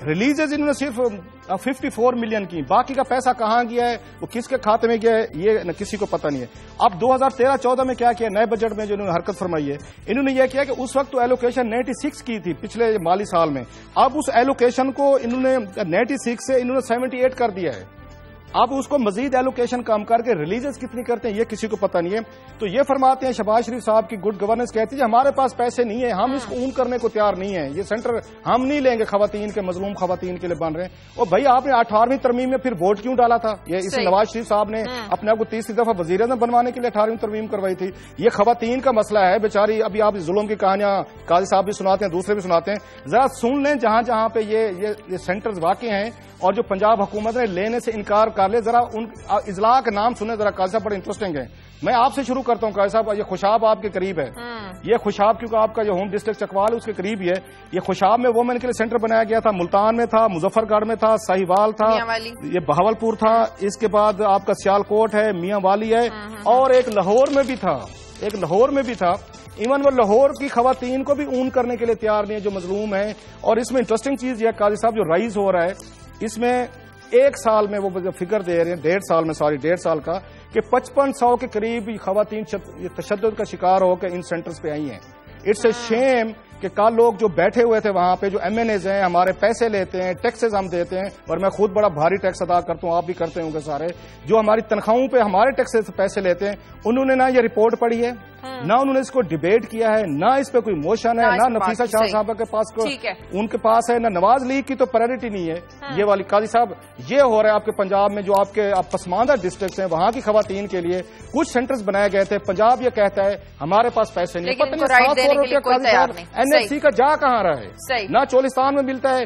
ریلیزز انہوں نے صرف 54 ملین کی، باقی کا پیسہ کہاں گیا ہے وہ کس کے کھاتے میں گیا ہے یہ کسی کو پتہ نہیں ہے۔ اب 2013-14 میں کیا کیا نئے بجٹ میں جو انہوں نے حرکت فرمائی ہے، انہوں نے یہ کیا کہ اس وقت تو ایلوکیشن 96 کی تھی پچھلے مالی سال میں، اب اس ایلوکیشن کو انہوں نے 96 سے انہوں نے 78 کر دیا ہے، اب اس کو مزید ایلوکیشن کم کر کے ریلیزز کتنی کرتے ہیں یہ کسی کو پتہ نہیں ہے۔ تو یہ فرماتے ہیں شہباز شریف صاحب کی گڈ گورننس کہتی ہے ہمارے پاس پیسے نہیں ہیں، ہم اس کو اون کرنے کو تیار نہیں ہیں، یہ سینٹر ہم نہیں لیں گے خواتین کے، مظلوم خواتین کے لیے بن رہے ہیں۔ اور بھائی آپ نے 18ویں ترمیم میں پھر ووٹ کیوں ڈالا تھا؟ یہ اس نواز شریف صاحب نے اپنے آپ کو تیسری دفعہ وزیر اعظم بنوانے کے لیے 18ویں ترمیم کروائی تھی۔ یہ خواتین کا مسئلہ ہے بیچاری، ابھی آپ ظلم کی کہانیاں قاضی صاحب بھی سناتے ہیں، دوسرے بھی سناتے ہیں، ذرا سن لیں جہاں جہاں پہ یہ سینٹرز واقع ہیں اور جو پنجاب حکومت نے لینے سے انکار کر لے. ذرا ان اضلاع کے نام سنیں ذرا قاضی صاحب, بڑے انٹرسٹنگ ہیں. میں آپ سے شروع کرتا ہوں قاضی صاحب. یہ خوشاب آپ کے قریب ہے, یہ خوشاب کیونکہ آپ کا جو ہوم ڈسٹرکٹ چکوال ہے اس کے قریب ہی ہے. یہ خوشاب میں وومن کے لیے سینٹر بنایا گیا تھا, ملتان میں تھا, مظفر گڑھ میں تھا, ساہیوال تھا, یہ بہاولپور تھا, اس کے بعد آپ کا سیال کوٹ ہے, میاں والی ہے, اور ایک لاہور میں بھی تھا, ایک لاہور میں بھی تھا. ایون وہ لاہور کی خواتین کو بھی اون کرنے کے لیے تیار نہیں ہے جو مظلوم ہیں. اور اس میں انٹرسٹنگ چیز یہ قاضی صاحب جو رائز ہو رہا ہے اس میں 1 سال میں وہ فگر دے رہے ہیں, 1.5 سال کا, کہ 5500 کے قریب خواتین تشدد کا شکار ہو کے ان سینٹرز پہ آئی ہیں. اٹس اے شیم کہ کل لوگ جو بیٹھے ہوئے تھے وہاں پہ, جو ایم این ایز ہیں, ہمارے پیسے لیتے ہیں, ٹیکسز ہم دیتے ہیں, اور میں خود بڑا بھاری ٹیکس ادا کرتا ہوں, آپ بھی کرتے ہوں گے سارے, جو ہماری تنخواہوں پہ ہمارے ٹیکسز سے پیسے لیتے ہیں, انہوں نے نہ یہ رپورٹ پڑھی ہے, نہ انہوں نے اس کو ڈیبیٹ کیا ہے, نہ اس پہ کوئی موشن ہے, نہ نفیسہ شاہ صاحبہ کے پاس ان کے پاس ہے, نہ نواز لیگ کی تو پرائرٹی نہیں ہے یہ والی. قاضی صاحب یہ ہو رہا ہے آپ کے پنجاب میں, جو آپ کے پسماندہ ڈسٹرکٹس ہیں وہاں کی خواتین کے لیے کچھ سینٹرز بنائے گئے تھے. پنجاب یہ کہتا ہے ہمارے پاس پیسے نہیں, پتہ نہیں 700 روپیہ این ایف سی کا جا کہاں رہا ہے, نہ چولستان میں ملتا ہے.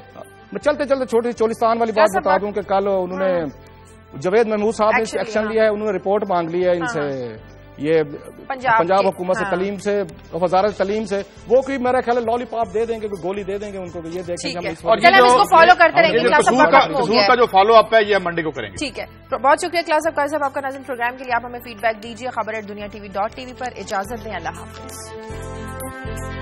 چلتے چلتے چھوٹی چولستان والی بات بتا دوں کہ کل انہوں نے جاوید محمود صاحب نے ایکشن لیا ہے, انہوں نے رپورٹ مانگ لی ہے ان سے, یہ پنجاب حکومت سے, تعلیم سے, وزارت تعلیم سے, وہ کوئی میرا خیال ہے لالی پاپ دے دیں گے, کوئی گولی دے دیں گے ان کو, یہ دیکھیں گے ہم. اور اس کو فالو کرتے رہیں گے. قصور کا جو فالو اپ ہے یہ ہم منڈے کو کریں گے. ٹھیک ہے, بہت شکریہ کلاس صاحب, قاضی صاحب آپ کا ناظرین پروگرام کے لیے. آپ ہمیں فیڈ بیک دیجیے. خبر@دنیا TV.tv پر اجازت دیں. اللہ حافظ.